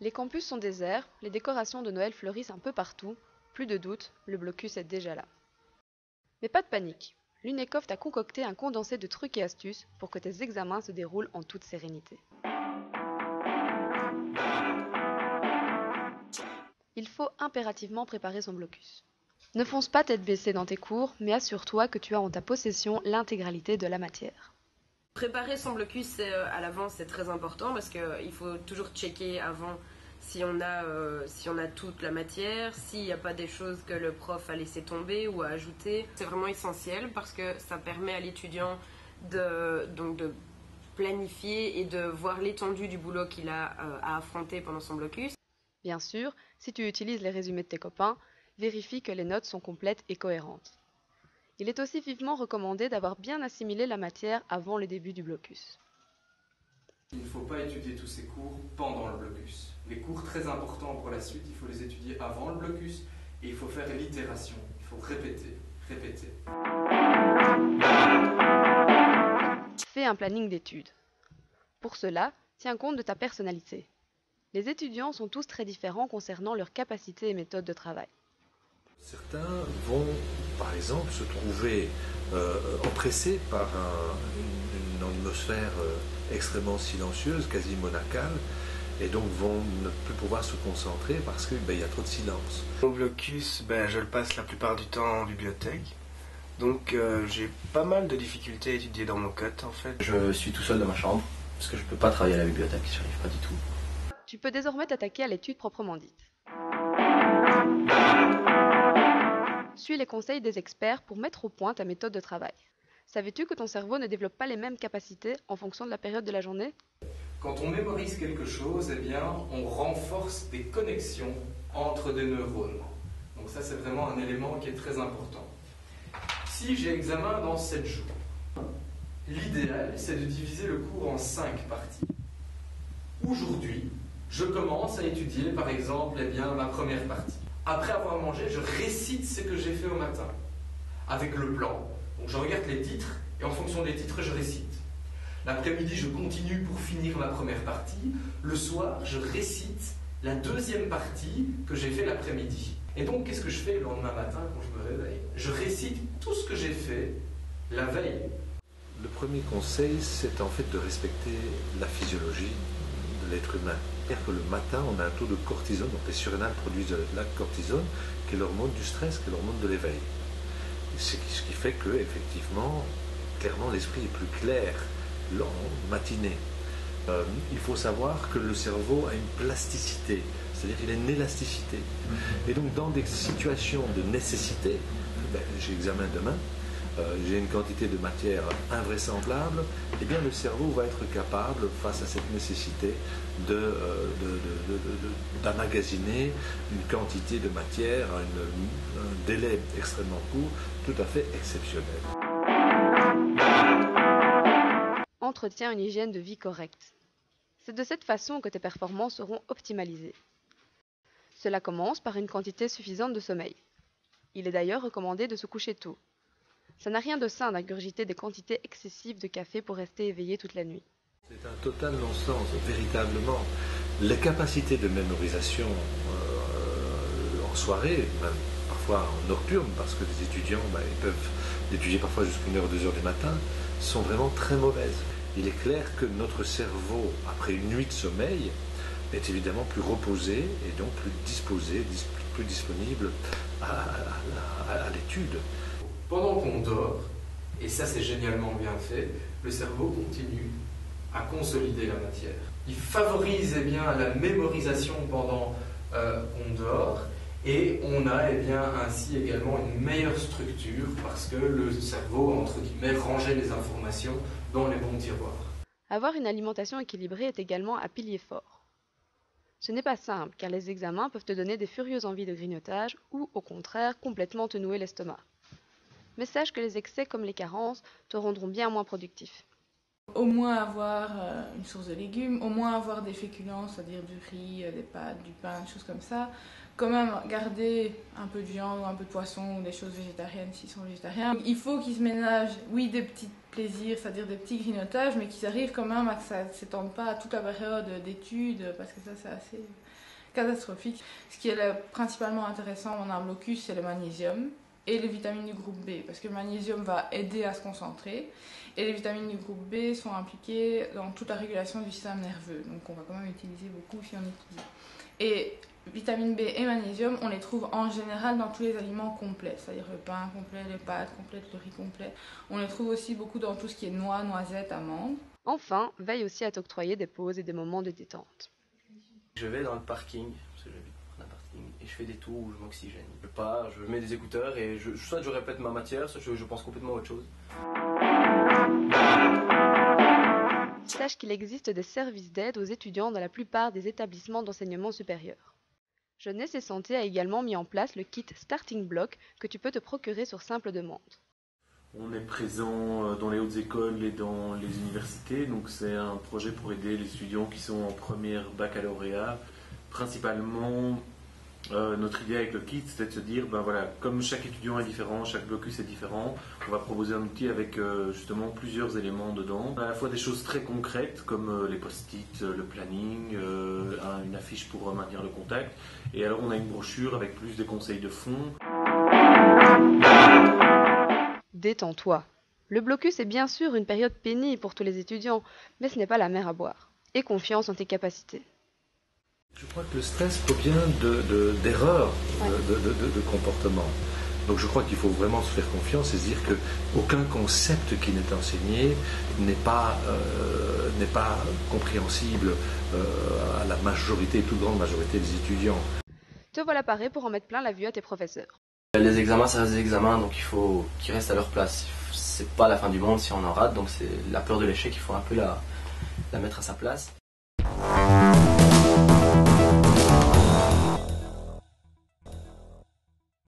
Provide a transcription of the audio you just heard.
Les campus sont déserts, les décorations de Noël fleurissent un peu partout. Plus de doute, le blocus est déjà là. Mais pas de panique. L'UNECOF t'a concocté un condensé de trucs et astuces pour que tes examens se déroulent en toute sérénité. Il faut impérativement préparer son blocus. Ne fonce pas tête baissée dans tes cours, mais assure-toi que tu as en ta possession l'intégralité de la matière. Préparer son blocus à l'avance, c'est très important parce qu'il faut toujours checker avant si on a toute la matière, s'il n'y a pas des choses que le prof a laissé tomber ou a ajouté. C'est vraiment essentiel parce que ça permet à l'étudiant de planifier et de voir l'étendue du boulot qu'il a à affronter pendant son blocus. Bien sûr, si tu utilises les résumés de tes copains, vérifie que les notes sont complètes et cohérentes. Il est aussi vivement recommandé d'avoir bien assimilé la matière avant le début du blocus. Il ne faut pas étudier tous ces cours pendant le blocus. Les cours très importants pour la suite, il faut les étudier avant le blocus et il faut faire l'itération. Il faut répéter, répéter. Fais un planning d'études. Pour cela, tiens compte de ta personnalité. Les étudiants sont tous très différents concernant leurs capacités et méthodes de travail. Certains vont, par exemple, se trouver oppressés par une atmosphère extrêmement silencieuse, quasi monacale, et donc vont ne plus pouvoir se concentrer parce qu'il y a trop de silence. Mon blocus, je le passe la plupart du temps en bibliothèque. Donc j'ai pas mal de difficultés à étudier dans mon code en fait. Je suis tout seul dans ma chambre, parce que je peux pas travailler à la bibliothèque, j'y arrive pas du tout. Tu peux désormais t'attaquer à l'étude proprement dite. Suis les conseils des experts pour mettre au point ta méthode de travail. Savais-tu que ton cerveau ne développe pas les mêmes capacités en fonction de la période de la journée ? Quand on mémorise quelque chose, on renforce des connexions entre des neurones. Donc ça, c'est vraiment un élément qui est très important. Si j'ai examen dans 7 jours, l'idéal, c'est de diviser le cours en 5 parties. Aujourd'hui, je commence à étudier, par exemple, ma première partie. Après avoir mangé, je récite ce que j'ai fait au matin, avec le plan. Donc je regarde les titres, et en fonction des titres, je récite. L'après-midi, je continue pour finir ma première partie. Le soir, je récite la deuxième partie que j'ai fait l'après-midi. Et donc, qu'est-ce que je fais le lendemain matin quand je me réveille ? Je récite tout ce que j'ai fait la veille. Le premier conseil, c'est en fait de respecter la physiologie de l'être humain. C'est-à-dire que le matin, on a un taux de cortisone, donc les surrénales produisent de la cortisone, qui est l'hormone du stress, qui est l'hormone de l'éveil. Ce qui fait que, effectivement, clairement, l'esprit est plus clair en matinée. Il faut savoir que le cerveau a une plasticité, c'est-à-dire qu'il a une élasticité. Et donc, dans des situations de nécessité, j'ai examen demain, j'ai une quantité de matière invraisemblable, eh bien le cerveau va être capable, face à cette nécessité, d'emmagasiner une quantité de matière à un délai extrêmement court, tout à fait exceptionnel. Entretiens une hygiène de vie correcte. C'est de cette façon que tes performances seront optimalisées. Cela commence par une quantité suffisante de sommeil. Il est d'ailleurs recommandé de se coucher tôt. Ça n'a rien de sain d'ingurgiter des quantités excessives de café pour rester éveillé toute la nuit. C'est un total non-sens, véritablement. Les capacités de mémorisation en soirée, même parfois en nocturne, parce que les étudiants ils peuvent étudier parfois jusqu'à 1h, 2h du matin, sont vraiment très mauvaises. Il est clair que notre cerveau, après une nuit de sommeil, est évidemment plus reposé et donc plus disposé, plus disponible à l'étude. Pendant qu'on dort, et ça c'est génialement bien fait, le cerveau continue à consolider la matière. Il favorise la mémorisation pendant qu'on dort, et on a ainsi également une meilleure structure parce que le cerveau a entre guillemets rangé les informations dans les bons tiroirs. Avoir une alimentation équilibrée est également un pilier fort. Ce n'est pas simple car les examens peuvent te donner des furieuses envies de grignotage ou au contraire complètement te nouer l'estomac. Mais sache que les excès comme les carences te rendront bien moins productif. Au moins avoir une source de légumes, au moins avoir des féculents, c'est-à-dire du riz, des pâtes, du pain, des choses comme ça. Quand même garder un peu de viande, un peu de poisson ou des choses végétariennes s'ils sont végétariens. Il faut qu'ils se ménagent, oui, des petits plaisirs, c'est-à-dire des petits grignotages, mais qu'ils arrivent quand même à que ça ne s'étende pas à toute la période d'études, parce que ça c'est assez catastrophique. Ce qui est principalement intéressant en arbre locus, c'est le magnésium et les vitamines du groupe B, parce que le magnésium va aider à se concentrer et les vitamines du groupe B sont impliquées dans toute la régulation du système nerveux, donc on va quand même utiliser beaucoup si on étudie. Et vitamine B et magnésium, on les trouve en général dans tous les aliments complets, c'est-à-dire le pain complet, les pâtes complètes, le riz complet. On les trouve aussi beaucoup dans tout ce qui est noix, noisettes, amandes. Enfin, veille aussi à t'octroyer des pauses et des moments de détente. Je vais dans le parking, parce que j'habite dans un parking, et je fais des tours où je m'oxygène. Je pars, je mets des écouteurs et soit je répète ma matière, soit je pense complètement à autre chose. Sache qu'il existe des services d'aide aux étudiants dans la plupart des établissements d'enseignement supérieur. Jeunesse et Santé a également mis en place le kit Starting Block que tu peux te procurer sur simple demande. On est présent dans les hautes écoles et dans les universités, donc c'est un projet pour aider les étudiants qui sont en première baccalauréat. Principalement, notre idée avec le kit, c'était de se dire, ben voilà, comme chaque étudiant est différent, chaque blocus est différent, on va proposer un outil avec justement plusieurs éléments dedans. À la fois des choses très concrètes comme les post-it, le planning, une affiche pour maintenir le contact. Et alors on a une brochure avec plus des conseils de fond. Détends-toi. Le blocus est bien sûr une période pénible pour tous les étudiants, mais ce n'est pas la mer à boire. Aie confiance en tes capacités. Je crois que le stress provient d'erreurs de comportement. Donc je crois qu'il faut vraiment se faire confiance et se dire qu'aucun concept qui n'est enseigné n'est pas compréhensible à la majorité, toute grande majorité des étudiants. Te voilà paré pour en mettre plein la vue à tes professeurs. Les examens, ça reste des examens, donc il faut qu'ils restent à leur place. C'est pas la fin du monde si on en rate, donc c'est la peur de l'échec, il faut un peu la mettre à sa place.